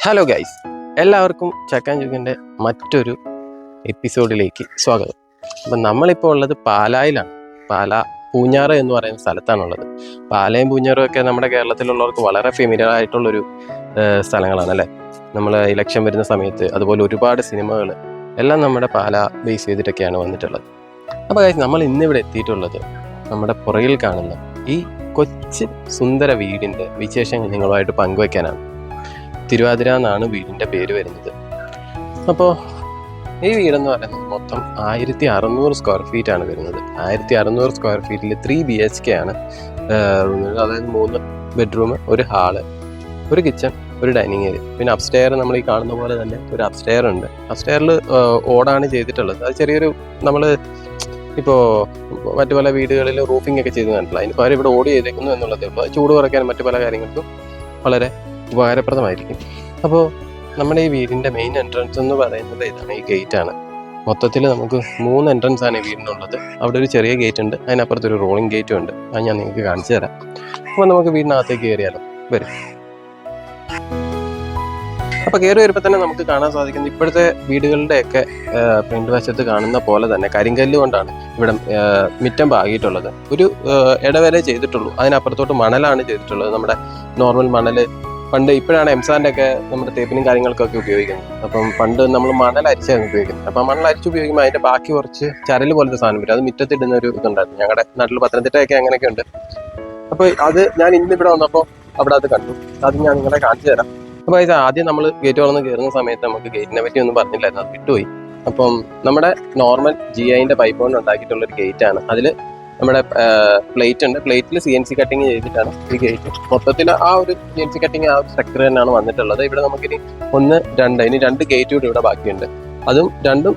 Hello guys, എല്ലാവർക്കും ചക്കാൻ ചുക്കിൻ്റെ മറ്റൊരു എപ്പിസോഡിലേക്ക് സ്വാഗതം. അപ്പം നമ്മളിപ്പോൾ ഉള്ളത് പാലായിലാണ്. പാല പൂഞ്ഞാറ് എന്ന് പറയുന്ന സ്ഥലത്താണുള്ളത്. പാലയും പൂഞ്ഞാറും ഒക്കെ നമ്മുടെ കേരളത്തിലുള്ളവർക്ക് വളരെ ഫെമിലിയർ ആയിട്ടുള്ളൊരു സ്ഥലങ്ങളാണ് അല്ലേ. നമ്മൾ ഇലക്ഷൻ വരുന്ന സമയത്ത് അതുപോലെ ഒരുപാട് സിനിമകൾ എല്ലാം നമ്മുടെ പാല ബേസ് ചെയ്തിട്ടൊക്കെയാണ് വന്നിട്ടുള്ളത്. അപ്പോൾ ഗൈസ്, നമ്മൾ ഇന്നിവിടെ എത്തിയിട്ടുള്ളത് നമ്മുടെ പുറകിൽ കാണുന്ന ഈ കൊച്ചു സുന്ദര വീടിൻ്റെ വിശേഷങ്ങൾ നിങ്ങളുമായിട്ട് പങ്കുവയ്ക്കാനാണ്. തിരുവാതിര എന്നാണ് വീടിൻ്റെ പേര് വരുന്നത്. അപ്പോൾ ഈ വീടെന്ന് പറയുന്നത് മൊത്തം 1600 സ്ക്വയർ ഫീറ്റ് ആണ് വരുന്നത്. 1600 സ്ക്വയർ ഫീറ്റിൽ 3 BHK ആണ്. അതായത് 3 ബെഡ്റൂം, ഒരു ഹാള്, ഒരു കിച്ചൺ, ഒരു ഡൈനിങ് ഏരിയ, പിന്നെ അപ്സ്റ്റെയർ നമ്മൾ ഈ കാണുന്ന പോലെ തന്നെ ഒരു അപ്സ്റ്റെയർ ഉണ്ട്. അപ്സ്റ്റെയറിൽ ഓടാണ് ചെയ്തിട്ടുള്ളത്. അത് ചെറിയൊരു നമ്മൾ ഇപ്പോൾ മറ്റു പല വീടുകളിൽ റൂഫിംഗ് ഒക്കെ ചെയ്ത് കണ്ടില്ല. അതിന് പകരം ഇവിടെ ഓടി ചെയ്തേക്കുന്നു എന്നുള്ളതേ ഉള്ളൂ. ചൂട് കുറയ്ക്കാനും മറ്റു പല കാര്യങ്ങൾക്കും വളരെ ഉപകാരപ്രദമായിരിക്കും. അപ്പോൾ നമ്മുടെ ഈ വീടിൻ്റെ മെയിൻ എൻട്രൻസ് എന്ന് പറയുന്നത് ഇതാണ്, ഈ ഗേറ്റ് ആണ്. മൊത്തത്തിൽ നമുക്ക് 3 എൻട്രൻസ് ആണ് ഈ വീടിനുള്ളത്. അവിടെ ഒരു ചെറിയ ഗേറ്റ് ഉണ്ട്, അതിനപ്പുറത്തൊരു റോളിംഗ് ഗേറ്റും ഉണ്ട്. അത് ഞാൻ നിങ്ങൾക്ക് കാണിച്ചു തരാം. അപ്പോൾ നമുക്ക് വീടിനകത്തേക്ക് കയറിയാലോ, വരും. അപ്പോൾ കയറി വരുമ്പോൾ തന്നെ നമുക്ക് കാണാൻ സാധിക്കുന്നത് ഇപ്പോഴത്തെ വീടുകളുടെയൊക്കെ ഫ്രണ്ട് വശത്ത് കാണുന്ന പോലെ തന്നെ കരിങ്കല്ല് കൊണ്ടാണ് ഇവിടെ മുറ്റം പാകിയിട്ടുള്ളത്. ഒരു ഇടവരെ ചെയ്തിട്ടുള്ളൂ. അതിനപ്പുറത്തോട്ട് മണലാണ് ചെയ്തിട്ടുള്ളത്. നമ്മുടെ നോർമൽ മണൽ പണ്ട്, ഇപ്പോഴാണ് എംസാൻ്റെ ഒക്കെ നമ്മുടെ തേപ്പിനും കാര്യങ്ങൾക്കൊക്കെ ഉപയോഗിക്കുന്നത്. അപ്പം പണ്ട് നമ്മൾ മണൽ അരിച്ചാണ് ഉപയോഗിക്കുന്നത്. അപ്പം മണൽ അരിച്ച് ഉപയോഗിക്കുമ്പോൾ അതിൻ്റെ ബാക്കി കുറച്ച് ചരൽ പോലത്തെ സാധനം വരും. അത് മുറ്റത്തിടുന്ന ഒരു ഇതുണ്ടായിരുന്നു. ഞങ്ങളുടെ നാട്ടിൽ പത്തനംതിട്ടയൊക്കെ അങ്ങനെയൊക്കെ ഉണ്ട്. അപ്പോൾ അത് ഞാൻ ഇന്നിവിടെ വന്നപ്പോൾ അവിടെ അത് കണ്ടു. അത് ഞാൻ നിങ്ങളെ കാണിച്ചു തരാം. അപ്പോൾ ഇത് ആദ്യം നമ്മൾ ഗേറ്റ് തുറന്ന് കയറുന്ന സമയത്ത് നമുക്ക് ഗേറ്റിനെ പറ്റി ഒന്നും പറഞ്ഞില്ലായിരുന്നു, അത് വിട്ടുപോയി. അപ്പം നമ്മുടെ നോർമൽ GIൻ്റെ പൈപ്പ് കൊണ്ട് ഉണ്ടാക്കിയിട്ടുള്ളൊരു ഗേറ്റാണ്. അതിൽ നമ്മുടെ പ്ലേറ്റ് ഉണ്ട്. പ്ലേറ്റിൽ CNC കട്ടിങ് ചെയ്തിട്ടാണ് ഈ ഗേറ്റ്. മൊത്തത്തിൽ ആ ഒരു CNC കട്ടിങ്, ആ ഒരു സ്ട്രക്ചർ തന്നെയാണ് വന്നിട്ടുള്ളത്. ഇവിടെ നമുക്കിനി 1, 2 ഇനി 2 ഗേറ്റ് കൂടി ഇവിടെ ബാക്കിയുണ്ട്. അതും രണ്ടും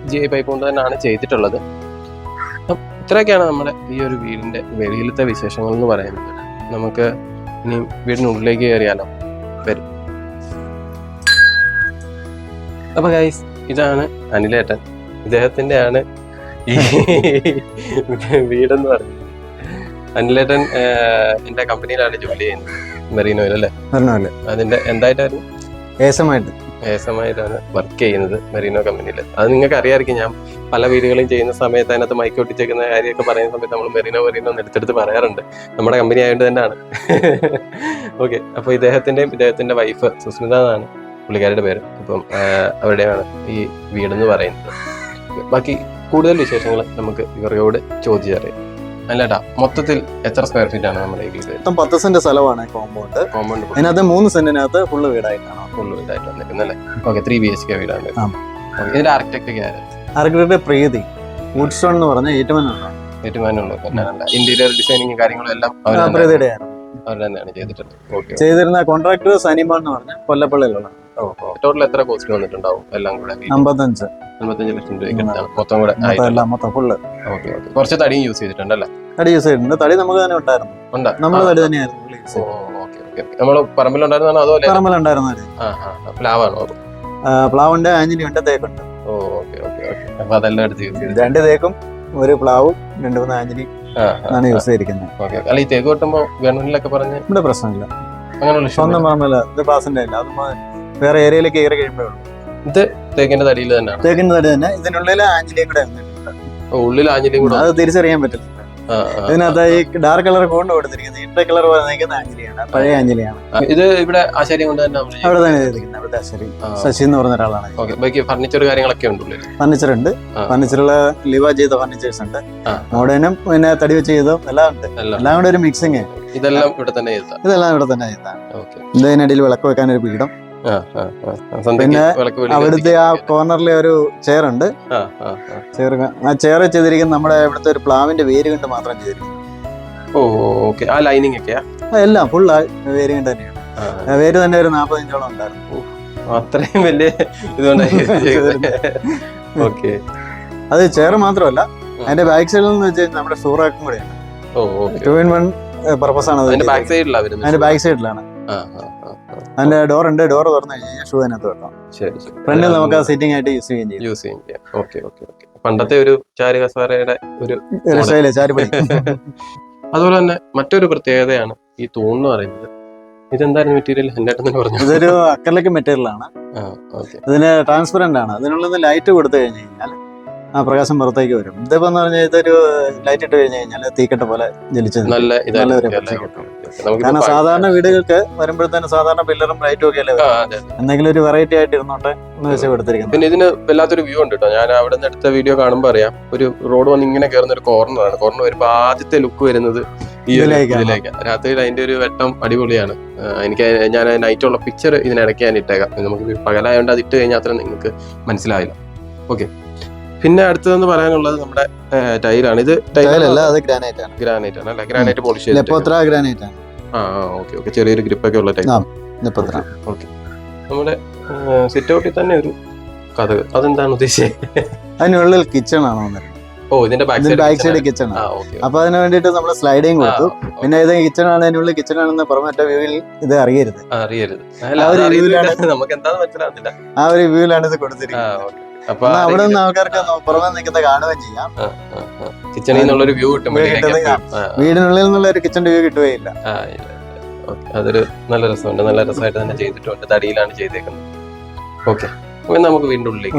GI പൈപ്പ് കൊണ്ട് തന്നെയാണ് ചെയ്തിട്ടുള്ളത്. അപ്പം ഇത്രയൊക്കെയാണ് നമ്മുടെ ഈ ഒരു വീടിൻ്റെ വെളിയിലത്തെ വിശേഷങ്ങൾ എന്ന് പറയുന്നത്. നമുക്ക് ഇനി വീടിനുള്ളിലേക്ക് കയറിയാലോ, വരും. അപ്പോൾ ഗൈസ്, ഇതാണ് അനിലേട്ടൻ. ഇദ്ദേഹത്തിൻ്റെ ആണ് ഈ വീടെന്ന് പറയുന്നത്. അനിലേട്ടൻ എൻ്റെ കമ്പനിയിലാണ് ജോലി ചെയ്യുന്നത്, മെറീനോയിൽ അല്ലേ? അതിൻ്റെ എന്തായിട്ടായിരുന്നു? ഏസമായിട്ടാണ് വർക്ക് ചെയ്യുന്നത് മെറീനോ കമ്പനിയിൽ. അത് നിങ്ങൾക്ക് അറിയാമായിരിക്കും. ഞാൻ പല വീടുകളും ചെയ്യുന്ന സമയത്ത് അതിനകത്ത് മൈക്ക് ഒട്ടിച്ചേക്കുന്ന കാര്യമൊക്കെ പറയുന്ന സമയത്ത് നമ്മൾ മെറീനോ എന്ന് എടുത്തെടുത്ത് പറയാറുണ്ട്. നമ്മുടെ കമ്പനി ആയതുകൊണ്ട് തന്നെയാണ്. ഓക്കെ, അപ്പോൾ ഇദ്ദേഹത്തിൻ്റെ വൈഫ് സുസ്മിത എന്നാണ് പുള്ളിക്കാരുടെ പേര്. അപ്പം അവരുടെയാണ് ഈ വീടെന്ന് പറയുന്നത്. ബാക്കി കൂടുതൽ വിശേഷങ്ങൾ നമുക്ക് ഇവരോട് ചോദിച്ചറിയാം. അല്ലേട്ടാ, മൊത്തത്തിൽ എത്ര സ്ക്വയർ ഫീറ്റ് ആണ് നമ്മുടെ ഈ വീട്? 10 സെന്റ് സ്ഥലമാണ് കോമ്പൗണ്ട്. അതിനകത്ത് 3 സെന്റിനകത്ത് ഫുള്ള് വീടായിട്ടാണ് വന്നിരിക്കുന്നത് അല്ലേ? ഓക്കെ, 3 BHK വീടാണ്. ഇതിന്റെ ആർക്കിടെക്ട് പ്രീതി വുഡ്സ്റ്റോൺ എന്ന് പറഞ്ഞ ഏറ്റുമാനുള്ള ഇന്റീരിയർ ഡിസൈനിങ് കാര്യങ്ങളും എല്ലാം അവർ തന്നെയാണ് ചെയ്തിരുന്ന. കോൺട്രാക്ടർ സനിമ എന്ന് പറഞ്ഞ കൊല്ലപ്പള്ളിയിലുള്ള. ടോട്ടൽ എത്ര കോസ്റ്റ് വന്നിട്ടുണ്ടാവും എല്ലാം കൂടെ? 55 ലക്ഷം രൂപ മൊത്തം കൂടെ. മൊത്തം ഫുള്ള്. കുറച്ച് തടിയും യൂസ് ചെയ്തിട്ടുണ്ടല്ലേ? തടി യൂസ് ചെയ്തിട്ടുണ്ട്. തടി നമുക്ക് തന്നെ ഉണ്ടായിരുന്നു. നമ്മൾ തടി തന്നെയായിരുന്നു. നമ്മള് പറമ്പിലുണ്ടായിരുന്നോ അതോ? പറമ്പിലുണ്ടായിരുന്നു. പ്ലാവാണോ? പ്ലാവുണ്ട്, ആഞ്ഞിലി ഉണ്ട്, തേക്കുണ്ട്. അപ്പൊ അതെല്ലാം എടുത്ത് യൂസ് ചെയ്തു. 2 തേക്കും, ഒരു പ്ലാവും, 2-3 ആഞ്ഞിലി ആണ് യൂസ് ചെയ്തിരിക്കുന്നത്. അല്ല, ഈ തേക്ക് വെട്ടുമ്പോ ഗവൺമെന്റിലൊക്കെ പറഞ്ഞ് ഇവിടെ പ്രശ്നമില്ല. അങ്ങനെയുള്ള സ്വന്തം പറമ്പില്ല, ഇത് പാസിന്റെ ഇല്ല. അത് വേറെ ഏരിയയിലേക്ക് കയറി കഴിയുമ്പോഴേ ഉള്ളൂ. ഇത് തേക്കിന്റെ തടിയിൽ തന്നെയാണ്. തേക്കിന്റെ തടി തന്നെ. ഇതിനുള്ളിൽ ആഞ്ഞിലിയും കൂടെ വന്നിട്ടുണ്ട്. ഉള്ളിൽ ആഞ്ഞിലിയും കൂടെ അത് തിരിച്ചറിയാൻ പറ്റില്ല. ഇതിനകത്ത് ഈ ഡാർക്ക് കളർ കൊണ്ട് കൊടുത്തിരിക്കുന്നത് ഇന്റർ കളർ പോലെ നിൽക്കുന്ന ആഞ്ജലിയാണ്, പഴയ ആഞ്ജലിയാണ്. ഇത് ഇവിടെ ആശാരി കൊണ്ട് തന്നെ അവിടെ തന്നെ ചെയ്തിരിക്കുന്നത്. അവിടുത്തെ ആശാരി ശശി എന്ന് പറഞ്ഞ ഒരാളാണ്. ബാക്കി ഫർണിച്ചർ കാര്യങ്ങളൊക്കെ ഉണ്ട്. ഫർണിച്ചർ ഉണ്ട്, ഫർണിച്ചറില് ലിവ ചെയ്ത ഫർണിച്ചേഴ്സ് ഉണ്ട്, മോഡേണും പിന്നെ തടി വെച്ച് ചെയ്തും എല്ലാം ഉണ്ട്. എല്ലാം കൂടെ ഒരു മിക്സിങ്. ഇതെല്ലാം ഇവിടെ തന്നെ ചെയ്താണ്. ഇതിനിടയിൽ വിളക്ക് വെക്കാൻ ഒരു പീഠം, പിന്നെ അവിടുത്തെ ആ കോർണറിലെ ഒരു ചെയർ ഉണ്ട്. ആ ചെയർ ചെയ്തിരിക്കുന്നത് നമ്മുടെ ഇവിടുത്തെ ഒരു പ്ലാവിന്റെ വേര് കൊണ്ട് മാത്രം ചെയ്തിരിക്കുന്നത്. എല്ലാം ഫുൾ വേര് കൊണ്ട് തന്നെയാണ്. വേര് തന്നെ ഒരു 40 ഇഞ്ചോളം ഉണ്ടായിരുന്നു. അത്രയും വലിയ അത് ചെയർ മാത്രമല്ല, അതിന്റെ ബാക്ക് സൈഡിൽ നിന്ന് വെച്ച് കഴിഞ്ഞാൽ നമ്മുടെ ഷൂറാക്കും കൂടെയാണ്. 2-in-1 പർപ്പസ് ആണ്. അതിന്റെ ബാക്ക് സൈഡിലാണ്. അതിന്റെ ഡോർ ഉണ്ട്. ഡോർ തുറന്നു കഴിഞ്ഞാൽ ഷൂ അതിനകത്ത് വെക്കാം. ഫ്രണ്ടിൽ നമുക്ക് സീറ്റിംഗ് ആയിട്ട് യൂസ് ചെയ്യാം. പണ്ടത്തെ ഒരു ചാരി കസേരയുടെ ഒരു ചാരിപ്പടി. അതുപോലെ തന്നെ മറ്റൊരു പ്രത്യേകതയാണ് ഈ തൂണെന്ന് പറയുന്നത്. ഇതെന്തായിരുന്നു മെറ്റീരിയൽ? ഇതൊരു അക്രലിക് മെറ്റീരിയൽ ആണ്. ഇതിന് ട്രാൻസ്പെറന്റ് ആണ്. അതിനുള്ളിൽ ലൈറ്റ് കൊടുത്തു കഴിഞ്ഞു കഴിഞ്ഞാൽ ആ പ്രകാശം പുറത്തേക്ക് വരും. ഇതിപ്പോ എന്ന് പറഞ്ഞാൽ ഇതൊരു ലൈറ്റ് ഇട്ട് കഴിഞ്ഞു കഴിഞ്ഞാൽ തീക്കട്ട പോലെ ജലിച്ച് നല്ലൊരു കിട്ടും. കാരണം സാധാരണ വീടുകൾക്ക് വരുമ്പോഴത്തേനും സാധാരണ പില്ലറും ലൈറ്റും ഒക്കെ അല്ലേ, എന്തെങ്കിലും ഒരു വെറൈറ്റി ആയിട്ട് ഇരുന്നോട്ടെ എന്ന് വെച്ച് കൊടുത്തിരിക്കുന്നത്. പിന്നെ ഇതിന് വല്ലാത്തൊരു വ്യൂ ഉണ്ട് കേട്ടോ. ഞാൻ അവിടെ നിന്ന് എടുത്ത വീഡിയോ കാണുമ്പോൾ അറിയാം, ഒരു റോഡ് വന്ന് ഇങ്ങനെ കയറുന്ന ഒരു കോർണറാണ്. കോർണർ വരുമ്പോൾ ആദ്യത്തെ ലുക്ക് വരുന്നത് ഈ ഇതിലേക്ക്. രാത്രിയിൽ അതിന്റെ ഒരു വെട്ടം അടിപൊളിയാണ്. ഞാൻ നൈറ്റുള്ള പിക്ചർ ഇതിനിടയ്ക്ക് ഞാൻ ഇട്ടേക്കാം. നമുക്ക് പകലായോണ്ട് അത് ഇട്ട് കഴിഞ്ഞാൽ അത്ര നിങ്ങൾക്ക് മനസ്സിലാവില്ല. ഓക്കെ. പിന്നെ അടുത്തതെന്ന് പറയാനുള്ളത് നമ്മുടെ ടൈലാണ്. ഇത് ടൈലല്ല, അത് ഗ്രാനൈറ്റ് ആണ്. ഗ്രാനൈറ്റ് ആണ് അല്ലേ? ഗ്രാനൈറ്റ് പോളിഷ് ഗ്രാനൈറ്റ് ആണ്. ഓക്കെ. ചെറിയൊരു ഗ്രിപ്പൊക്കെ ഉള്ള ടൈപ്പ്. ഓക്കെ. നമ്മുടെ സിറ്റ് ഔട്ടിൽ തന്നെ ഒരു കഥ. അതെന്താണ് ഉദ്ദേശിച്ചത്? അതിനുള്ളിൽ കിച്ചൺ ആണോ? ഇതിന്റെ ബാക്ക് സൈഡ് കിച്ചൺ ആണ്. അപ്പൊ അതിന് വേണ്ടിട്ട് നമ്മൾ സ്ലൈഡിങ് കൊടുത്തു. പിന്നെ ഇത് കിച്ചൺ ആണ്, അതിനുള്ളിൽ കിച്ചൺ ആണെന്ന് പുറമെ വ്യൂവിൽ ഇത് അറിയരുത്. നമുക്ക് എന്താണെന്ന് മനസ്സിലാവുന്നില്ല. ആ ഒരു വ്യൂവിലാണ് ഇത് കൊടുത്തിരിക്കുന്നത്. അപ്പൊ അവിടെ നിന്ന് ആൾക്കാർക്ക് പുറമെ നിൽക്കുന്ന കാണുകയും ചെയ്യാം. കിച്ചണിൽ നിന്നുള്ളൊരു വ്യൂ കിട്ടും. വീടിനുള്ളിൽ നിന്നുള്ള ഒരു കിച്ചന്റെ വ്യൂ കിട്ടുകയില്ല. അതൊരു നല്ല രസമുണ്ട്. നല്ല രസമായിട്ട് തന്നെ ചെയ്തിട്ടുണ്ട്. തടിയിലാണ് ചെയ്തേക്കുന്നത്. ഓക്കെ. നമുക്ക് വീണ്ടും ഉള്ളിലേക്ക്.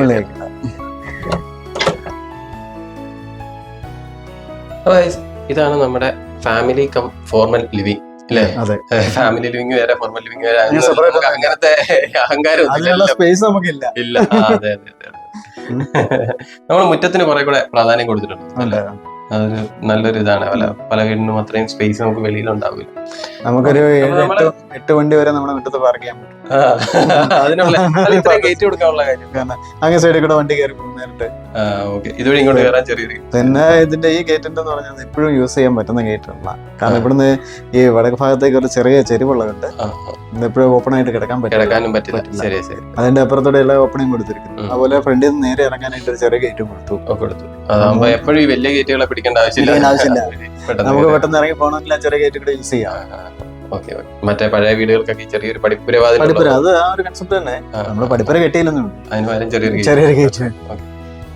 ഇതാണ് നമ്മുടെ ഫാമിലി കം ഫോർമൽ ലിവിംഗ് അല്ലേ? ഫാമിലി ലിവിംഗ് വേറെ, ഫോർമൽ ലിവിംഗ് വേറെ. അങ്ങനത്തെ അഹങ്കാരം സ്പേസ് നമുക്കില്ല. ഇല്ല. അതെ. നമ്മൾ മുറ്റത്തിന് കുറെ കൂടെ പ്രാധാന്യം കൊടുത്തിട്ടുണ്ട്. അതൊരു നല്ലൊരു ഇതാണ്. പല വീടിനും അത്രയും സ്പേസ് നമുക്ക് വെളിയിലുണ്ടാവില്ല. നമുക്കൊരു 8 വണ്ടി വരെ നമ്മുടെ മുറ്റത്ത് പാർക്ക് ചെയ്യാൻ പറ്റും. അതിനുള്ള ഗേറ്റ് കൊടുക്കാനുള്ള കാര്യം അങ്ങനെ സൈഡിൽ കൂടെ വണ്ടി കയറി പോകുന്നതായിട്ട്. ഇതുവഴി ഇങ്ങോട്ട് കയറാൻ ചെറിയൊരു. പിന്നെ ഇതിന്റെ ഈ ഗേറ്റിന്റെ എന്ന് പറഞ്ഞാൽ എപ്പോഴും യൂസ് ചെയ്യാൻ പറ്റുന്ന ഗേറ്റ് അല്ല. കാരണം ഇവിടുന്ന് ഈ വടക്ക് ഭാഗത്തേക്ക് ഒരു ചെറിയ ചെരിവുള്ളതുണ്ട്. എപ്പോഴും ഓപ്പൺ ആയിട്ട് കിടക്കാനും പറ്റില്ല. അതിന്റെ അപ്പുറത്തോടെ എല്ലാ ഓപ്പണിങ് കൊടുത്തിരിക്കുന്നു. അതുപോലെ ഫ്രണ്ടിൽ നിന്ന് നേരെ ഇറങ്ങാനായിട്ട് ഒരു ചെറിയ ഗേറ്റും കൊടുത്തു. അതാകുമ്പോ എപ്പോഴും ഈ വലിയ ഗേറ്റുകളെ പിടിക്കേണ്ട ആവശ്യമില്ല. നമുക്ക് പെട്ടെന്ന് ഇറങ്ങി പോകണമെങ്കിൽ ആ ചെറിയ ഗേറ്റ് കൂടെ യൂസ് ചെയ്യാം. മറ്റേ പഴയ വീടുകൾക്കൊക്കെ ചെറിയൊരു പഠിപ്പുര. അത് ആ ഒരു കൺസെപ്റ്റ് തന്നെ. നമ്മള് പഠിപ്പുര കെട്ടിയില്ലെന്നേ ഉള്ളൂ. അതിന് പകരം ചെറിയൊരു ഗേറ്റ്.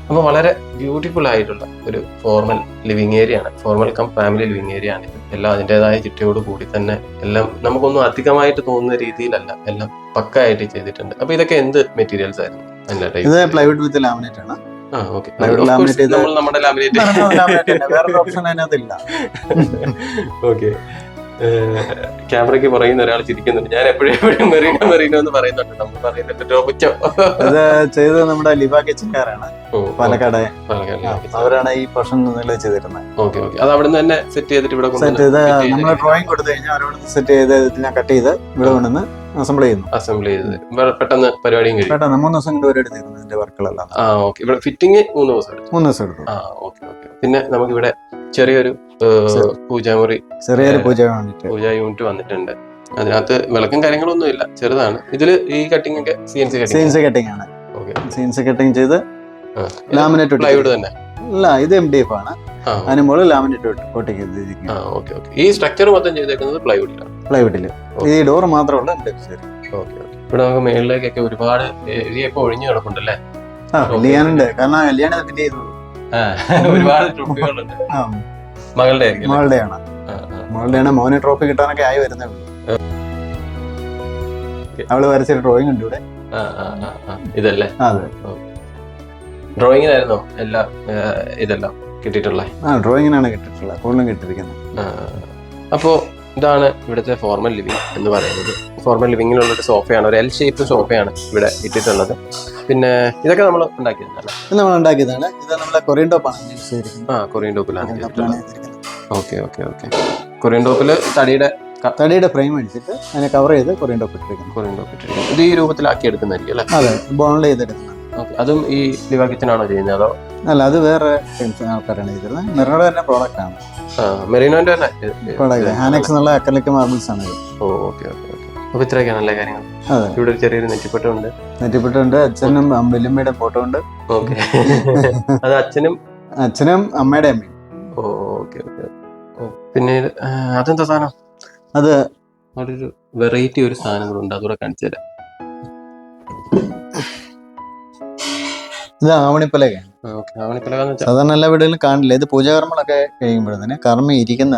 അപ്പൊ വളരെ ബ്യൂട്ടിഫുൾ ആയിട്ടുള്ള ഒരു ഫോർമൽ ലിവിംഗ് ഏരിയ ആണ്. Formal cum family living area ആണ്. എല്ലാം അതിൻ്റെതായ ചിട്ടയോട് കൂടി തന്നെ എല്ലാം നമുക്കൊന്നും അധികമായിട്ട് തോന്നുന്ന രീതിയിലല്ല, എല്ലാം പക്കായിട്ട് ചെയ്തിട്ടുണ്ട്. അപ്പൊ ഇതൊക്കെ എന്ത് മെറ്റീരിയൽസ് ആയിരുന്നു? ഇത് പ്ലൈവുഡ് വിത്ത് ലാമിനേറ്റ് ആണ്. നമ്മുടെ ലാമിനേറ്റ് വേറെ ഓപ്ഷൻ അതിനകത്തില്ല. ഓക്കെ. ക്യാമറയ്ക്ക് പറയുന്ന ഒരാൾ ചിരിക്കുന്നുണ്ട്. ഞാൻ എപ്പോഴും മെറീനോ എന്ന് പറയുന്നുണ്ട്. നമ്മൾ പറയുന്നുണ്ട് ടോപ്പിച്ചോ. ഇത് ചെയ്തത് നമ്മുടെ ലിവ കിച്ചൻകാരാണ്, പാലക്കാട്. അവരാണ് ഈ പോർഷൻ ചെയ്തിരുന്നത്. അത് അവിടെ നിന്ന് തന്നെ സെറ്റ് ചെയ്തിട്ട് ഇവിടെ സെറ്റ് ചെയ്ത് നമ്മൾ ഡ്രോയിങ് കൊടുത്തു കഴിഞ്ഞാൽ അവരോട് സെറ്റ് ചെയ്ത് ഇതിനെ കട്ട് ചെയ്ത് ഇവിടെ കൊണ്ടുവന്ന് അസംബിൾ ചെയ്ത് പെട്ടെന്ന് പരിപാടിയും കഴിയും. പെട്ടെന്ന് 3 ദിവസം കൊണ്ട് എടുത്തിരുന്നു ഇതിന്റെ വർക്കുകളെല്ലാം. ഇവിടെ ഫിറ്റിംഗ് 3 ദിവസം എടുത്തു. പിന്നെ നമുക്കിവിടെ ചെറിയൊരു പൂജാമുറി, പൂജാ യൂണിറ്റ് വന്നിട്ടുണ്ട്. അതിനകത്ത് വിളക്കും കാര്യങ്ങളൊന്നും ഇല്ല, ചെറുതാണ്. ഇതില് ഈ കട്ടിംഗ് ഒക്കെ CNC കട്ടിംഗ് ആണ്. CNC കട്ടിംഗ് ചെയ്ത് ലാമിനേറ്റ് പ്ലൈവുഡ് തന്നെ അല്ല, ഇത് MDF ആണ്. അതിന് മുകളിൽ ലാമിനേറ്റ് ഒട്ടിക്കും. ഈ സ്ട്രക്ചർ മൊത്തം ചെയ്തേക്കുന്നത് പ്ലൈവുഡില്. ഈ ഡോർ മാത്രമുള്ള ഇവിടെ നമുക്ക് മേളിലേക്കൊക്കെ ഒരുപാട് ഏരിയ ഇപ്പൊ ഒഴിഞ്ഞു കിടപ്പുണ്ടല്ലേ? കല്യാണുണ്ട്. കാരണം കല്യാണം ഫിറ്റ് ചെയ്തു. ഒരുപാട് ട്രോഫികളുണ്ട്. മകളുടെയാണ്. മോനെ ട്രോഫി കിട്ടാനൊക്കെ ആയി വരുന്നേ ഉള്ളൂ. അവള് വരച്ചൊരു ഡ്രോയിങ് ഉണ്ട് ഇവിടെ. ഇതല്ലേ? അതെ. ഡ്രോയിങ്ങിനായിരുന്നോ എല്ലാം? ഇതെല്ലാം കിട്ടിയിട്ടുള്ളത്? ഡ്രോയിങ്ങിനാണ് കിട്ടിയിട്ടുള്ളത്, കൂടുതലും കിട്ടിയിരിക്കുന്നത്. അപ്പോൾ ഇതാണ് ഇവിടുത്തെ ഫോർമൽ ലിവിങ് എന്ന് പറയുന്നത്. ഫോർമൽ ലിവിങ്ങിലുള്ളൊരു സോഫയാണ്, ഒരു എൽ ഷേപ്പ് സോഫയാണ് ഇവിടെ ഇട്ടിട്ടുള്ളത്. പിന്നെ ഇതൊക്കെ നമ്മൾ ഉണ്ടാക്കിയതല്ലേ? ഇത് നമ്മൾ ഉണ്ടാക്കിയതാണ്. ഇത് നമ്മളെ കൊറിയൻ ടോപ്പാണ് യൂസ് ചെയ്തിരിക്കുന്നത്. കൊറിയൻ ടോപ്പിലാണ്. Okay okay okay. കൊറിയൻ ടോപ്പിൽ തടിയുടെ ഫ്രെയിം അടിച്ചിട്ട് അതിനെ കവർ ചെയ്ത് കൊറിയൻ ടോപ്പ് ഇട്ടിരിക്കുന്നു. ഇത് ഈ രൂപത്തിലാക്കി എടുക്കുന്നതായിരിക്കും അല്ലേ? അതെ, ബോണിൽ ചെയ്തെടുക്കുന്നത്. അതും ഈ ലിവ കിച്ചനാണോ ചെയ്യുന്നത് അതോ? അല്ല, അത് വേറെ ആൾക്കാരാണ് ചെയ്തിരുന്നത്. മെറിനോയുടെ തന്നെ പ്രോഡക്റ്റ് ആണ്. മെറിനോന്റെ തന്നെ പ്രോഡക്റ്റ് ഹാനക്സ് എന്നുള്ള അക്രലിക് മാർബിൾസ് ആണ് ഇത്. Okay okay okay. അപ്പോൾ ഇത്രയൊക്കെയാണ് നല്ല കാര്യങ്ങൾ. ഇവിടെ ഒരു ചെറിയൊരു നെറ്റിപ്പെട്ടുണ്ട്. അച്ഛനും വല്യമ്മയുടെ ഫോട്ടോ ഉണ്ട്. ഓക്കെ. അത് അച്ഛനും അമ്മയുടെ അമ്മയും. Okay okay. പിന്നീട് അതെന്താ സാധനം? അത് ഒരു വെറൈറ്റി ഒരു സാധനങ്ങളുണ്ട്, അതുകൂടെ കാണിച്ചു തരാം. ഇത് ആവണിപ്പലകയാണ്. സാധാരണ എല്ലാ വീടുകളിലും കാണില്ല. ഇത് പൂജാകർമ്മങ്ങളൊക്കെ കഴിയുമ്പോഴത്തേന് കർമ്മ ഇരിക്കുന്ന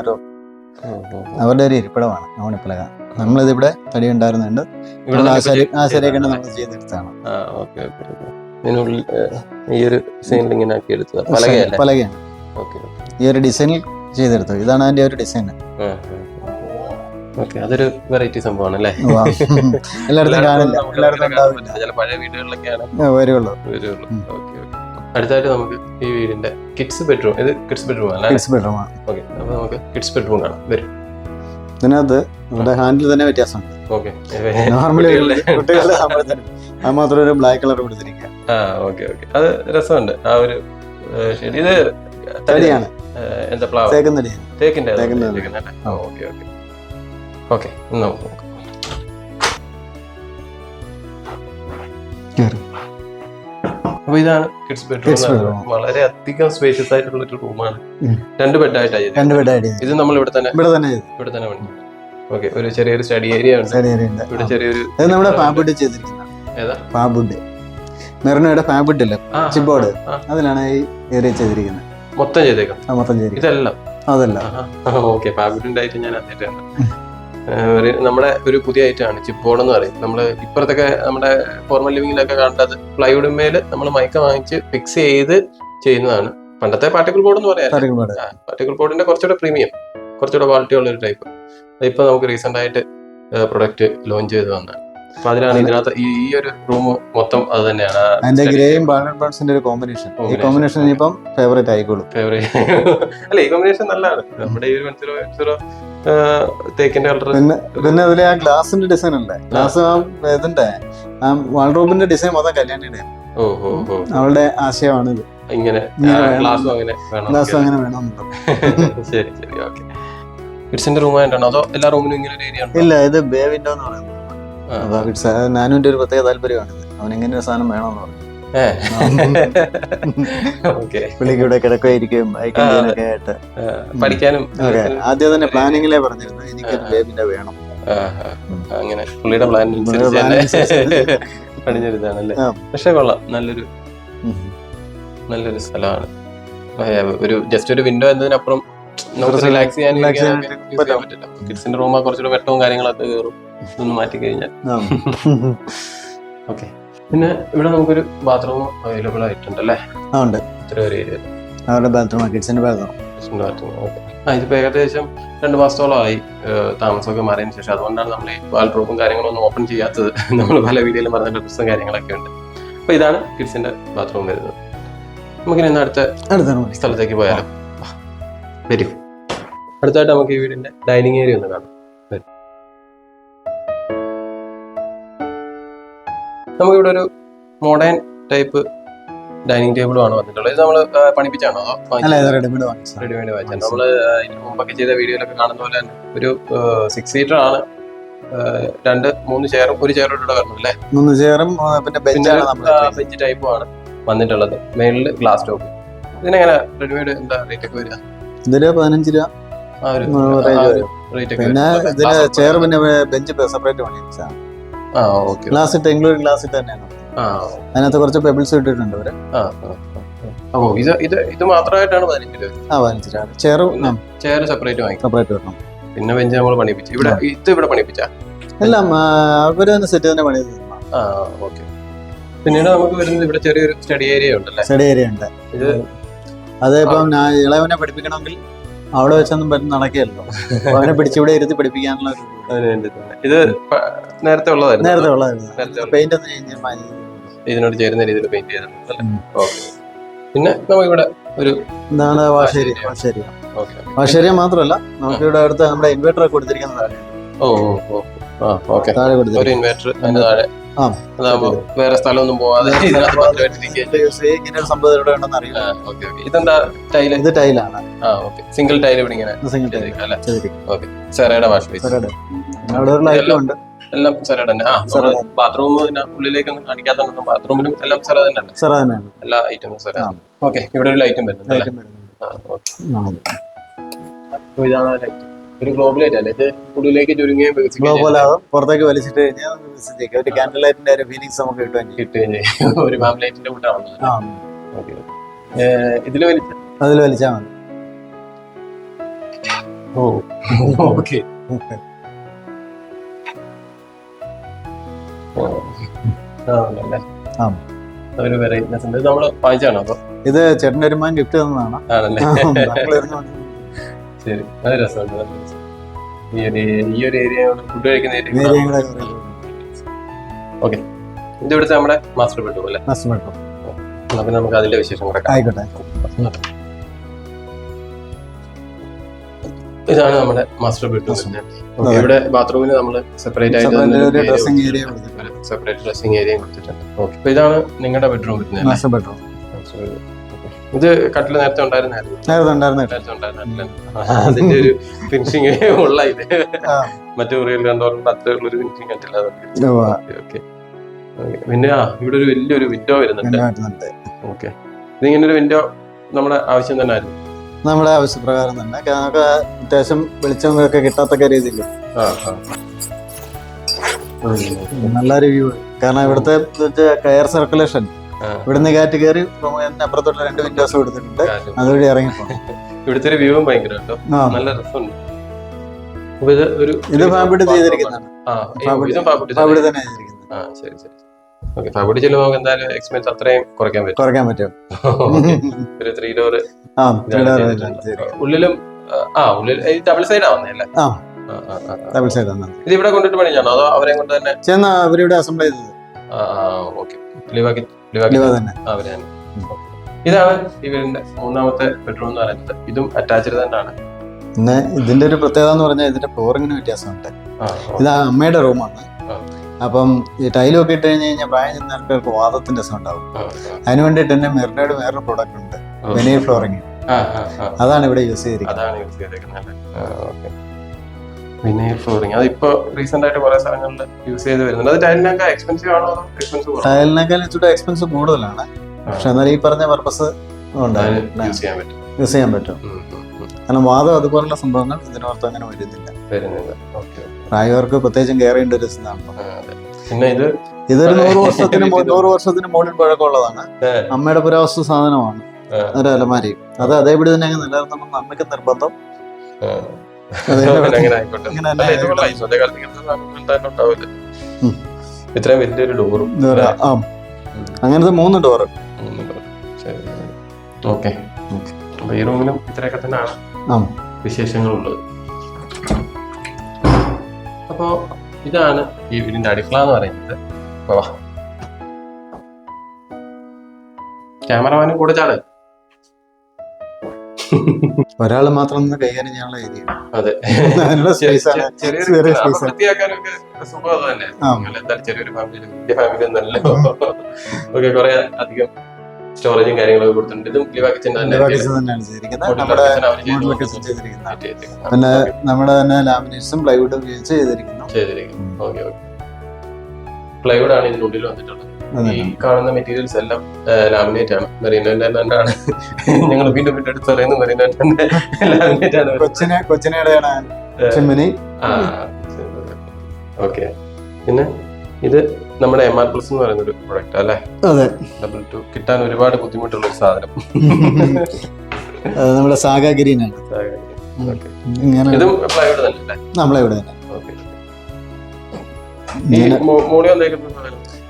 അവരുടെ ഒരു ഇരിപ്പിടമാണ് ആവണിപ്പലക. നമ്മളിത് ഇവിടെ തടി ഉണ്ടായിരുന്നുണ്ട്, ആശാരിയൊക്കെ നമ്മൾ ചെയ്തെടുത്താണ്. പലകയാണ് ഈ ഒരു ഡിസൈനിൽ ചെയ്തെടുത്തത്. ഇതാണ് അതിന്റെ ഒരു ഡിസൈൻ. അതൊരു വെറൈറ്റി സംഭവമാണ് അല്ലേ? എല്ലായിടത്തും കാണില്ല, എല്ലായിടത്തും പഴയ വീടുകളിലൊക്കെയാണ് വരുള്ളൂ. അടുത്തായിട്ട് നമുക്ക് ഈ വീടിന്റെ കിഡ്സ് ബെഡ്റൂം. ഇത് കിഡ്സ് ബെഡ്റൂം അല്ലേ? കിഡ്സ് ബെഡ്റൂം ആണ്. ഓക്കെ, അപ്പൊ നമുക്ക് കിഡ്സ് ബെഡ്റൂം കാണാം. വരും. ഇതിനകത്ത് നമ്മുടെ ഹാൻഡിൽ തന്നെ വ്യത്യാസമുണ്ട്. ഓക്കെ, നോർമലി കുട്ടികളുടെ അത് മാത്രം ഒരു ബ്ലാക്ക് കളർ കൊടുത്തിരിക്കുക. Okay okay. അത് രസമുണ്ട് ആ ഒരു ഷെയ്ഡ്. ഇത് തടിയാണ്, എന്താ പ്ലാവ്? തേക്കിൻ തടിയാണ്. തേക്കിന്റെ ഓക്കെ ഓക്കെ ഓക്കെ. നോക്കാം. അപ്പൊ ഇതാണ് കിഡ്സ് ബെഡ്റൂം. വളരെ അധികം സ്പേഷ്യസ് ആയിട്ടുള്ള ഒരു റൂമാണ്. 2 ബെഡായിട്ടാണ്. ഇത് നമ്മൾ ഇവിടെ തന്നെ പണി. ഓക്കെ, ഒരു ചെറിയൊരു സ്റ്റഡി ഏരിയ ഉണ്ട്. ഇവിടെ ചെറിയൊരു നമ്മുടെ ഫാബ്വുഡ് ചെയ്തിരിക്കുന്നത്. ഏതാ? ഫാബ്വുഡ്, മെറിനോയുടെ ഫാബ്വുഡ് ഇല്ല, ചിപ്ബോർഡ്, അതിലാണ് ഈ ഏരിയ ചെയ്തിരിക്കുന്നത്. മൊത്തം ചെയ്തേക്കാം. ഇതെല്ലാം അതല്ല. ഓക്കെ, ഫാബ്വുഡിന്റെ ആയിട്ട് ഞാൻ അതിനായിട്ടാണ്. നമ്മുടെ ഒരു പുതിയ ഐറ്റമാണ് ചിപ്പ് ബോർഡ് എന്ന് പറയും. നമ്മൾ ഇപ്പുറത്തൊക്കെ നമ്മുടെ ഫോർമൽ ലിവിങ്ങിലൊക്കെ കണ്ടത് പ്ലൈവുഡിന്മേൽ നമ്മൾ മൈക്ക വാങ്ങിച്ച് ഫിക്സ് ചെയ്ത് ചെയ്യുന്നതാണ്. പണ്ടത്തെ പാർട്ടിക്കിൾ ബോർഡ് എന്ന് പറയാം. പാർട്ടിക്കിൾ ബോർഡിന്റെ കുറച്ചുകൂടെ പ്രീമിയം, കുറച്ചുകൂടെ ക്വാളിറ്റി ഉള്ള ഒരു ടൈപ്പ്. ഇപ്പൊ നമുക്ക് റീസെന്റ് ആയിട്ട് പ്രൊഡക്റ്റ് ലോഞ്ച് ചെയ്ത് വന്നതാണ്. അപ്പൊ അതിലാണ് ഇതിനകത്ത് ഈ ഒരു റൂം മൊത്തം അത് തന്നെയാണ്. അതിന്റെ ഗ്രേയും ബാലൻസിന്റെ ഒരു കോമ്പിനേഷൻ. ഈ കോമ്പിനേഷൻ ഇപ്പം ഫേവറേറ്റ് ആയിക്കോളും. അല്ല, ഈ കോമ്പിനേഷൻ നല്ലതാണ്. നമ്മുടെ ഈ ഒരു തേക്കിന്റെ കളർ. പിന്നെ അതിലെ ആ ഗ്ലാസിന്റെ ഡിസൈൻ അല്ലേ, ഗ്ലാസ് ഇതിന്റെ വാൾഡ്രോബിന്റെ ഡിസൈൻ മൊത്തം കല്യാണിയുടെ. അവളുടെ ആശയമാണ് ഇത്. ഇങ്ങനെ ഗ്ലാസും അങ്ങനെ വേണമെന്നുണ്ടോ? ശരി ശരി, ഓക്കെ. കിഡ്സിന്റെ റൂം ആയിട്ടാണോ അതോ എല്ലാ റൂമിലും ഇങ്ങനെ ഒരു ഏരിയ? ഇല്ല, ഇത് ബേ വിൻഡോ എന്ന് പറയുന്നത്. നാനുവിന്റെ ഒരു പ്രത്യേക താല്പര്യമാണ്. അവൻ ഇങ്ങനെ ഒരു സാധനം വേണമെന്ന് പറഞ്ഞു. പുള്ളിക്ക് ഇവിടെ കിടക്കുകയായിരിക്കും പഠിക്കാനും. ആദ്യം തന്നെ പ്ലാനിങ്ങിലേ പറഞ്ഞിരുന്നു എനിക്കൊരു ബേബിന്റെ വേണം. അങ്ങനെ പുള്ളിയുടെ പ്ലാൻ പണിഞ്ഞൊരിതാണല്ലേ. പക്ഷെ കൊള്ളാം, നല്ലൊരു സ്ഥലമാണ്. ഒരു ജസ്റ്റ് ഒരു വിൻഡോ എന്നതിനപ്പുറം നമുക്ക് റിലാക്സ് ചെയ്യാൻ പറ്റില്ല. കിഡ്സിന്റെ റൂം കുറച്ചുകൂടെ വെട്ടവും കാര്യങ്ങളൊക്കെ കയറും, ഇതൊന്ന് മാറ്റി കഴിഞ്ഞാൽ. ഓക്കെ. പിന്നെ ഇവിടെ നമുക്കൊരു ബാത്റൂം അവൈലബിൾ ആയിട്ടുണ്ട് അല്ലേ? ഉണ്ട്, ഇത്ര ഒരു ഏരിയ. അവരുടെ ബാത്റൂം, കിഡ്സിന്റെ ബാത്റൂം. ഇതിപ്പോ ഏകദേശം 2 മാസത്തോളമായി താമസമൊക്കെ മാറിയതിനു ശേഷം. അതുകൊണ്ടാണ് നമ്മൾ ഈ വാൾഡ്രോബും കാര്യങ്ങളൊന്നും ഓപ്പൺ ചെയ്യാത്തത്. നമ്മൾ പല വീഡിയോയിലും പറഞ്ഞ ഡ്രസ്സും കാര്യങ്ങളൊക്കെ ഉണ്ട്. അപ്പൊ ഇതാണ് കിഡ്സിന്റെ ബാത്റൂം വരുന്നത്. നമുക്കിനി ഇന്ന് അടുത്ത സ്ഥലത്തേക്ക് പോയാലോ? വരൂ. അടുത്തായിട്ട് നമുക്ക് ഈ വീടിന്റെ ഡൈനിങ് ഏരിയ ഒന്ന് കാണാം. നമുക്കിവിടെ ഒരു മോഡേൺ ടൈപ്പ് ഡൈനിങ് ടേബിളും ആണ് വന്നിട്ടുള്ളത്. ഇത് നമ്മൾ പണിപ്പിച്ചാണോ അതോ റെഡിമെയ്ഡ് വാങ്ങിച്ചാൽ? നമ്മള് ഇതിന് മുമ്പൊക്കെ ചെയ്ത വീഡിയോയിലൊക്കെ കാണുന്ന പോലെ തന്നെ ഒരു 6 സീറ്റർ ആണ്. 2-3 ചെയറും ഒരു ചെയറും ഇവിടെ വരണം അല്ലേ? 3 ചെയറും പിന്നെ ബെഞ്ച് ടൈപ്പും ആണ് വന്നിട്ടുള്ളത്. മേളില് ഗ്ലാസ് ടോപ്പ്. ഇതിനെങ്ങനെ റെഡിമെയ്ഡ് എന്താ റേറ്റ് ഒക്കെ വരിക? ഇതില് 15 രൂപ റേറ്റ്. പിന്നെ ഇതിന് ചെയർ പിന്നെ ബെഞ്ച് സെപ്പറേറ്റ് വാങ്ങിച്ചാണ്. ഗ്ലാസ് ഇട്ട് ഇൻക്ലൂഡ് ഗ്ലാസ് ഇട്ട് തന്നെയാണ്. അതിനകത്ത് കുറച്ച് പെബിൾസ് ഇട്ടിട്ടുണ്ട് അവര്. ഇത് മാത്രമായിട്ടാണ് 15 രൂപ. 15 രൂപ. ചെയർ സെപ്പറേറ്റ് വരണം. പിന്നെ ബെഞ്ച് നമ്മൾ പണിപ്പിച്ചു. ഇവിടെ പണിപ്പിച്ച എല്ലാം അവര് തന്നെ സെറ്റ് തന്നെ പണി. ഓക്കെ. പിന്നീട് നമുക്ക് വരുന്നത് ഇവിടെ ചെറിയൊരു സ്റ്റഡി ഏരിയ ഉണ്ടല്ലേ? സ്റ്റഡി ഏരിയ ഉണ്ട്. ഇത് അതിപ്പം ഞാൻ ഇളവനെ പഠിപ്പിക്കണമെങ്കിൽ അവിടെ വെച്ചൊന്നും നടക്കുകയല്ലോ. അവനെ പിടിച്ചിവിടെ ഇരുത്തി പഠിപ്പിക്കാനുള്ള ഇത് നേരത്തെ ഉള്ളതായിരുന്നു. നേരത്തെ ഉള്ളതായിരുന്നു. പെയിന്റ് ഒന്നും കഴിഞ്ഞ ഇതിനോട് ചേരുന്ന രീതിയിൽ പെയിന്റ് ചെയ്തിട്ടുണ്ട്. പിന്നെ നമുക്കിവിടെ ഒരു എന്താണ് വാശേരിയ മാത്രമല്ല നമുക്കിവിടെ അടുത്ത് നമ്മുടെ ഇൻവെർട്ടർ ഒക്കെ കൊടുത്തിരിക്കുന്നതാണ്. താഴെ ഒരു ഇൻവെർട്ടർ അതിന് താഴെ വേറെ സ്ഥലമൊന്നും പോവാതെ ഇങ്ങനെ ഒരു സംഭവം ഇവിടെ ഉണ്ടെന്ന് അറിയാം. ഇതെന്താ ടൈല്? ഇത് ടൈലാണ്. സിംഗിൾ ടൈൽ ഇവിടെ ഇങ്ങനെ സെറയുടെ വാഷ് ബേസ്. അവിടെ ഒരു ലൈറ്റും ഉണ്ട്. എല്ലാം സെറ തന്നെ. ബാത്റൂം ഉള്ളിലേക്കൊന്നും അടിക്കാത്ത ബാത്റൂമിലും എല്ലാം സെറ തന്നെയാണ്. എല്ലാ ഐറ്റവും സെറ. ഓക്കെ, ഇവിടെ ഒരു ലൈറ്റും വരുന്നുണ്ട്. ഇതാണ് ലൈറ്റ്. ഒരു ഗ്ലോബ് ലൈറ്റ് അല്ലേ ഇത്? ഉള്ളിലേക്ക് ചുരുങ്ങുകയും പുറത്തേക്ക് വലിച്ചിട്ട് കഴിഞ്ഞാൽ ഒരു ക്യാൻഡിൽ ലൈറ്റിന്റെ ഒരു ഫീലിംഗ്സ് നമുക്ക് കിട്ടുകയും ഒരു ഫാം ലൈറ്റിന്റെ കൂട്ടാണ്. ഇതില് അതിൽ വലിച്ചാൽ മതി. ഓക്കെ. അതൊരു വെറൈറ്റ്നെസ് ഉണ്ട്. നമ്മള് വാങ്ങിച്ചാണോ? അപ്പൊ ഇത് ചേട്ടൻ്റെ ഒരു മാൻ ഗിഫ്റ്റ് തന്നതാണ്. ശരി, അത് രസമുണ്ട്. ഈ ഒരു ഏരിയ ഫുഡ് കഴിക്കുന്ന ഏരിയ. ഓക്കെ, ഇത് ഇവിടുത്തെ നമ്മുടെ മാസ്റ്റർ ബെഡ്റൂം അല്ലേ? അപ്പൊ നമുക്ക് അതിന്റെ വിശേഷം കൂടെ ആയിക്കോട്ടെ. ഇതാണ് നമ്മുടെ മാസ്റ്റർ ബെഡ്റൂം. ഇവിടെ ബാത്റൂമിന് നമ്മൾ സെപ്പറേറ്റ് ആയിട്ട് സെപ്പറേറ്റ് ഡ്രസ്സിംഗ് ഏരിയ കൊടുത്തിട്ടുണ്ട്. ഓക്കെ, അപ്പൊ ഇതാണ് നിങ്ങളുടെ ബെഡ്റൂം വരുന്നത്. ഇത് കട്ടില് നേരത്തെ ഉണ്ടായിരുന്നായിരുന്നു. അതിന്റെ ഒരു ഫിനിഷിങ് ഉള്ള ഇത് മറ്റു മുറിയിൽ കണ്ടോണ്ട് അത്രയുള്ളൊരു ഫിനിഷിങ് കണ്ടില്ല. ഓക്കെ, പിന്നെ ഇവിടെ ഒരു വലിയൊരു വിൻഡോ വരുന്നുണ്ട്. ഓക്കെ, ഇതിങ്ങനെ ഒരു വിൻഡോ നമ്മുടെ ആവശ്യം തന്നെ ആയിരുന്നു. നമ്മുടെ ആവശ്യപ്രകാരം തന്നെ നമുക്ക് അത്യാവശ്യം വെളിച്ചമൊക്കെ കിട്ടാത്ത രീതിയിൽ നല്ലൊരു വ്യൂ. കാരണം ഇവിടുത്തെ എയർ സർക്കുലേഷൻ ഇവിടുന്ന് കാറ്റ് കയറി അപ്പുറത്തോട്ട് 2 വിൻഡോസ് കൊടുത്തിട്ടുണ്ട്. അതുവഴി ഇറങ്ങിപ്പോ ഇവിടുത്തെ ഒരു വ്യൂവും ഭയങ്കര നല്ല രസമുണ്ട്. ഇത് ഫാബ്രിക് ചെയ്തിരിക്കുന്നതാണ്. ഫാബ്രിക് ചെയ്യുമ്പോൾ എന്തായാലും എക്സ്പെൻസ് അത്രയും കുറയ്ക്കാൻ പറ്റും. ഒരു 3 ഡോർ ഉള്ളിലും ഡബിൾ സൈഡ് ആവുന്നല്ലേ? ഡബിൾ സൈഡ് ആണ്. ഇത് ഇവിടെ കൊണ്ടിട്ട് പണിയാണോ അതോ അവരെ കൊണ്ട് തന്നെ അവരിവിടെ അസംബിൾ ചെയ്തത്? ഇതാണ് ഇവരുടെ 3ാമത്തെ ബെഡ്റൂം എന്ന് പറയുന്നത്. ഇതും അറ്റാച്ച്ഡ് തന്നെയാണ്. പിന്നെ ഇതിന്റെ ഒരു പ്രത്യേകത എന്ന് പറഞ്ഞാൽ ഇതിന്റെ ഫ്ലോറിങ്ങിന് വ്യത്യാസമുണ്ട്. ഇത് അമ്മയുടെ റൂമാണ്. അപ്പം ഈ ടൈലൊക്കെ ഇട്ട് കഴിഞ്ഞാൽ പ്രായം ചെന്ന ആൾക്കാർക്ക് വാദത്തിന്റെ രസം ഉണ്ടാവും. അതിന് വേണ്ടിയിട്ട് തന്നെ മെറിനോയുടെ വേറൊരു പ്രോഡക്റ്റ് ഉണ്ട്, വെനീർ ഫ്ലോറിങ്. അതാണ് ഇവിടെ യൂസ് ചെയ്തിരിക്കുന്നത്. വിനൈൽ ഫ്ലോറിംഗ് അതിപ്പോ റീസെന്റ് ആയിട്ട് കുറെ സ്ഥലങ്ങളിൽ യൂസ് ചെയ്ത് വരുന്നുണ്ട്. അത് ടൈലിനൊക്കെ എക്സ്പെൻസീവ് ആണോ? ടൈലിനേക്കാൾ ഇച്ചിരി എക്സ്പെൻസ് കൂടുതലാണ്. പക്ഷെ എന്നാൽ ഈ പറഞ്ഞ പർപ്പസ് യൂസ് ചെയ്യാൻ പറ്റും. കാരണം വാദം അതുപോലുള്ള സംഭവങ്ങൾ ഇതിനോർത്ത് അങ്ങനെ വരുന്നില്ല. പ്രായവർക്ക് പ്രത്യേകിച്ചും കെയർ ചെയ്യേണ്ട ഒരു ഇതാണല്ലോ. പിന്നെ ഇതൊരു 100 വർഷത്തിന് മുകളിൽ പഴക്കമുള്ളതാണ്. അമ്മയുടെ പുരാവസ്തു സാധനമാണ് ഒരു അലമാരി. അത് അതേപടി തന്നെ അങ്ങ് നിലനിർത്തണം അമ്മയ്ക്ക് നിർബന്ധം. ഇത്രയും വലിയൊരു ഡോറും അങ്ങനത്തെ 3 ഡോറ്. ഓക്കെ, ഈ റൂമിലും ഇത്രയൊക്കെ തന്നെയാണ് വിശേഷങ്ങളുള്ളത്. അപ്പോ ഇതാണ് ഈ വീടിന്റെ അടുക്കള എന്ന് പറയുന്നത്. ക്യാമറമാനും കൂടെ ചാട്. ഒരാള് മാത്രം കൈകാര്യം ചെയ്യാനുള്ള ഏരിയ. അതെ, വൃത്തിയാക്കാനൊക്കെ സുഖം അത് തന്നെ. ചെറിയൊരു ഫാമിലി, വലിയ ഫാമിലി ഒന്നല്ലോ. ഓക്കെ, കുറെ അധികം സ്റ്റോറേജും കാര്യങ്ങളൊക്കെ കൊടുത്തിട്ടുണ്ട്. ഇതും പിന്നെ നമ്മുടെ തന്നെ ലാമിനേറ്റ്സും പ്ലൈവുഡും ഉപയോഗിച്ച് ചെയ്തിരിക്കുന്നു. പ്ലൈവുഡ് ആണ് ഇതിനുള്ളിൽ വന്നിട്ടുള്ളത്. ഈ കാണുന്ന മെറ്റീരിയൽസ് എല്ലാം ലാമിനേറ്റ് ആണ്. മെറീനോന്റെ തന്നെയാണ്. ഞങ്ങൾ വീണ്ടും അടുത്ത് പറയുന്നത് മെറീനോന്റെ ലാമിനേറ്റ് ആണ്. ഓക്കെ, പിന്നെ ഇത് നമ്മുടെ MR Plus എന്ന് പറയുന്ന ഒരു പ്രൊഡക്റ്റ് അല്ലേ? ഡബിൾ 2 കിട്ടാൻ ഒരുപാട് ബുദ്ധിമുട്ടുള്ള ഒരു സാധനം. നമ്മുടെ സാഗ ഗ്രീൻ ആണ്. ഇതും പ്ലൈവുഡ് തന്നെ.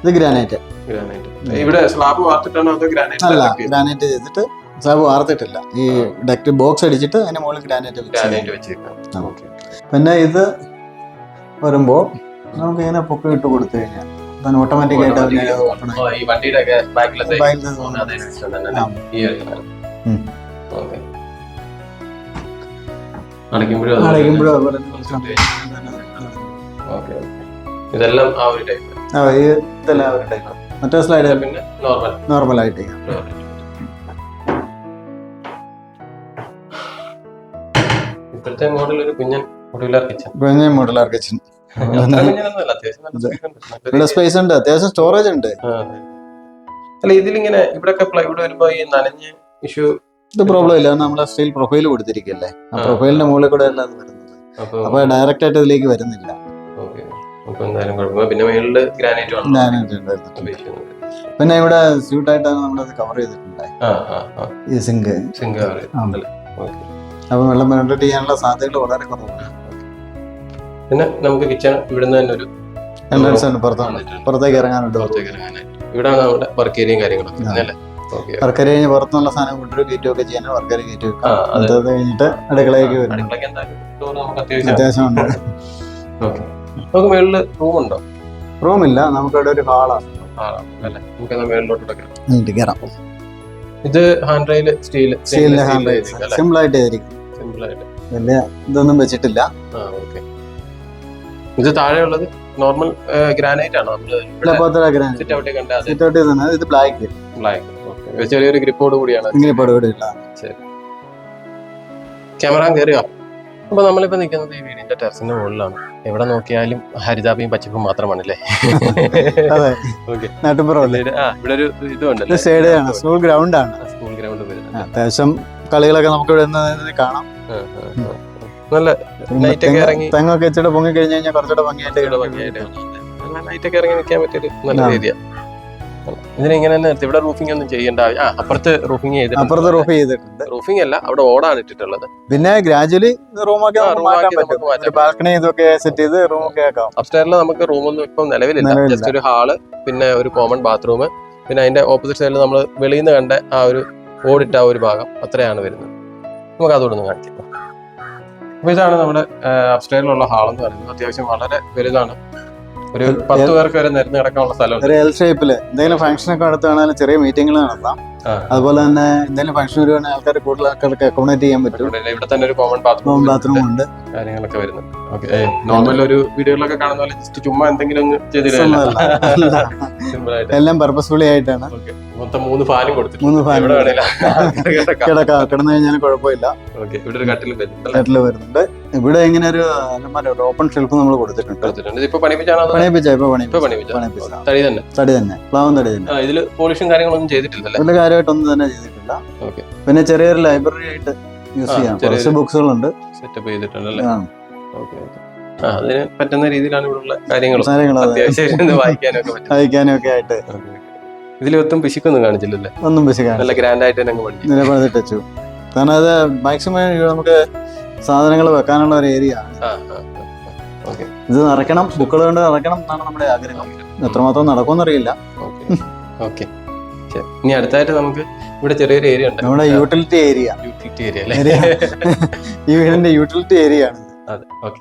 ഇത് ഗ്രാനൈറ്റ്. ഇവിടെ സ്ലാബ് വാർത്തിട്ടാണോ അതോ ഗ്രാനൈറ്റ്? അല്ല, ഗ്രാനൈറ്റ് ചെയ്തിട്ട് സ്ലാബ് വാർത്തിട്ടില്ല. ഈ ഡക്ട് ബോക്സ് അടിച്ചിട്ട് അതിന്റെ മുകളിൽ ഗ്രാനൈറ്റ് വെച്ചേക്കാം. പിന്നെ ഇത് വരുമ്പോ നമുക്ക് ഇങ്ങനെ പൊക്കം ഇട്ട് കൊടുത്തു കഴിഞ്ഞാൽ ഓട്ടോമാറ്റിക് ആയിട്ട് ഇതെല്ലാം മറ്റേ സ്ലൈഡ് നോർമൽ ആയിട്ട് ചെയ്യാം. ഇപ്പോഴത്തെ മോഡൽ ഒരു കുഞ്ഞൻ മോഡുലാർ കിച്ചൺ. ഇവിടെ സ്പേസ് ഉണ്ട്, അത്യാവശ്യം സ്റ്റോറേജ് ഉണ്ട്. അല്ല ഇതിലിങ്ങനെ ഇവിടെ പ്ലൈവുഡ് വരുമ്പോ ഈ നനഞ്ഞ ഇഷ്യൂ ഇത് പ്രോബ്ലം ഇല്ല. നമ്മളെ സ്റ്റൈൽ പ്രൊഫൈൽ കൊടുത്തിരിക്കല്ലേ, ആ പ്രൊഫൈലിന്റെ മുകളിൽ കൂടെ അല്ല അത് വരുന്നത്. അപ്പൊ ഡയറക്റ്റ് ആയിട്ട് ഇതിലേക്ക് വരുന്നില്ല. പിന്നെ ഇവിടെ സ്യൂട്ട് ആയിട്ടാണ് നമ്മളത് കവർ ചെയ്തിട്ടുണ്ട്. ഈ സിങ്ക് അപ്പൊ വെള്ളം പെനട്രേറ്റ് ചെയ്യാനുള്ള സാധ്യതകൾ വളരെ കുറവാണ്. പിന്നെ നമുക്ക് കിച്ചൺ ഇവിടുന്ന് തന്നെ ഒരു എൻട്രൻസ് ഉണ്ട്, പുറത്തേക്ക് ഇറങ്ങാനുണ്ട്. ഇവിടാണ് നമ്മുടെ വർക്ക് ഏരിയയും കാര്യങ്ങളൊക്കെ. വർക്ക് ഏരിയ കഴിഞ്ഞ് പുറത്തുനിന്നുള്ള സാധനം കൊണ്ടൊരു ഗേറ്റ് ഒക്കെ ചെയ്യാൻ വർക്ക് ഏരിയ ഗേറ്റ് വെക്കാം. അത് കഴിഞ്ഞിട്ട് അടുക്കളയ്ക്ക് വരും. അത്യാവശ്യമുണ്ട്. നമുക്ക് മേളില് റൂമുണ്ടോ? റൂമില്ല, നമുക്ക് ഇവിടെ ഒരു ഹാളാണ്. കയറാം. ഇത് ഹാൻഡ് റെയിൽ സ്റ്റീലിന്റെ ഹാൻഡ് റെയിൽ സിമ്പിൾ ആയിട്ട് ചെയ്തിരിക്കും. വലിയ ഇതൊന്നും വെച്ചിട്ടില്ല. ഇത് താഴെയുള്ളത് നോർമൽ ഗ്രാനൈറ്റ് ആണോ? ഇത് ബ്ലാക്ക് ചെറിയൊരു ഗ്രിപ്പോട് കൂടിയാണ്. ക്യാമറ കയറിയോ? അപ്പൊ നമ്മളിപ്പോ നിൽക്കുന്നത് ഈ വീടിന്റെ ടെറസിന്റെ മുകളിലാണ്. എവിടെ നോക്കിയാലും ഹരിതാപയും പച്ചപ്പും മാത്രമാണല്ലേ. ഇവിടെ ഒരു ഇതുണ്ട്, സ്കൂൾ ഗ്രൗണ്ട് ആണ്. അത്യാവശ്യം കളികളൊക്കെ നമുക്ക് ഇവിടെ നിന്ന് കാണാം. നല്ല നൈറ്റൊക്കെ ഇറങ്ങി തെങ്ങൊക്കെ വെച്ചിട്ട് പൊങ്ങി കഴിഞ്ഞ് കഴിഞ്ഞാൽ കുറച്ചുകൂടെ ഭംഗിയായിട്ട് നൈറ്റൊക്കെ ഇറങ്ങി നിൽക്കാൻ പറ്റിയൊരു നല്ല ഏരിയ. ഇതിനെങ്ങനെ തന്നെ ഇവിടെ റൂഫിംഗ് ഒന്നും ചെയ്യേണ്ട. അപ്പുറത്ത് റൂഫിംഗ് ചെയ്തിട്ടുണ്ട്. റൂഫിംഗ് അല്ല, അവിടെ ഓടാണ് ഇട്ടിട്ടുള്ളത്. പിന്നെ ഗ്രാജുവലി റൂമൊക്കെ ബാൽക്കണി ഇതൊക്കെ സെറ്റ് ചെയ്ത് റൂമൊക്കെ ആക്കാം. അപ്സ്റ്റെയറിൽ നമുക്ക് റൂമൊന്നും ഇപ്പം നിലവിലില്ല. ജസ്റ്റ് ഒരു ഹാള്, പിന്നെ ഒരു കോമൺ ബാത്റൂം, പിന്നെ അതിന്റെ ഓപ്പോസിറ്റ് സൈഡിൽ നമ്മൾ വെളിയിൽ നിന്ന് കണ്ട ആ ഒരു ഓടിട്ട ഒരു ഭാഗം, അത്രയാണ് വരുന്നത്. നമുക്ക് അതുകൊണ്ട് ഒന്ന് കാണിക്കാം. അപ്പൊ ഇതാണ് നമ്മുടെ അപ്സ്റ്റെയറിലുള്ള ഹാൾ എന്ന് പറയുന്നത്. അത്യാവശ്യം വളരെ വലുതാണ്. ഒരു 10 പേർക്ക് വരെ നിരന്ന് കിടക്കാനുള്ള സ്ഥലം. ഒരു എൽ ഷേപ്പില് എന്തെങ്കിലും ഫംഗ്ഷൻ ഒക്കെ നടത്തുകയാണെങ്കിൽ ചെറിയ മീറ്റിംഗുകൾ നടത്താം. അതുപോലെ തന്നെ എന്തെങ്കിലും ഫംഗ്ഷൻ വരുവാണെങ്കിൽ ആൾക്കാർ കൂടുതൽ ആൾക്കാർക്ക് അക്കോമഡേറ്റ് ചെയ്യാൻ പറ്റും. ഇവിടെ തന്നെ ഒരു കോമൺ ബാത്റൂം ഉണ്ട്, കാര്യങ്ങളൊക്കെ വരുന്നുണ്ട്. നോർമൽ ഒരു വീഡിയോകളൊക്കെ കാണുന്ന പോലെ ജസ്റ്റ് ചുമ്മാ എന്തെങ്കിലും എല്ലാം പർപ്പസ്ഫുള്ളി ആയിട്ടാണ്. മൊത്തം 3 ഫാനും കൊടുത്തിട്ടുണ്ട്. 3 ഫാൻ കിടന്നു കഴിഞ്ഞാൽ കുഴപ്പമില്ല. ഇവിടെ ഒരു കട്ടിൽ വരുന്നുണ്ട്. ഇവിടെ ഇങ്ങനെ ഒരു ഓപ്പൺ ഷെൽഫ് നമ്മൾ കൊടുത്തിട്ടുണ്ട്. തടി തന്നെ, പ്ലാവും തടി തന്നെ. ഇതിൽ പോളിഷും കാര്യങ്ങളൊന്നും ചെയ്തിട്ടില്ല, വലിയ കാര്യമായിട്ടൊന്നും തന്നെ ചെയ്തിട്ടില്ല. പിന്നെ ചെറിയൊരു ലൈബ്രറി ആയിട്ട് യൂസ് ചെയ്യാം. കുറച്ച് ബുക്സുകളുണ്ട്, സെറ്റപ്പ് ചെയ്തിട്ടുണ്ടല്ലേ. അതിന് പറ്റുന്ന രീതിയിലാണ് ഇവിടെയുള്ള കാര്യങ്ങളും വായിക്കാനും ഒക്കെ ആയിട്ട്. ഇതിലൊത്തും പിശുക്കൊന്നും കാണിച്ചില്ലല്ലേ? ഒന്നും പിശുക്കാണ്, നല്ല ഗ്രാൻഡ് ആയിട്ട് തന്നെ പണിതിട്ട് വെച്ചു. കാരണം അത് മാക്സിമം നമുക്ക് സാധനങ്ങൾ വെക്കാനുള്ള ഒരു ഏരിയ ആണ്. ഇത് നിറയ്ക്കണം, ബുക്കുകൾ കൊണ്ട് നിറയ്ക്കണം എന്നാണ് നമ്മുടെ ആഗ്രഹം. എത്രമാത്രം നടക്കുമെന്നറിയില്ല. ഇനി അടുത്തായിട്ട് നമുക്ക് ഇവിടെ ചെറിയൊരു ഏരിയ ഉണ്ട്, നമ്മുടെ യൂട്ടിലിറ്റി ഏരിയ. ഈ വീടിന്റെ യൂട്ടിലിറ്റി ഏരിയ ആണ്. അതെ, ഓക്കെ.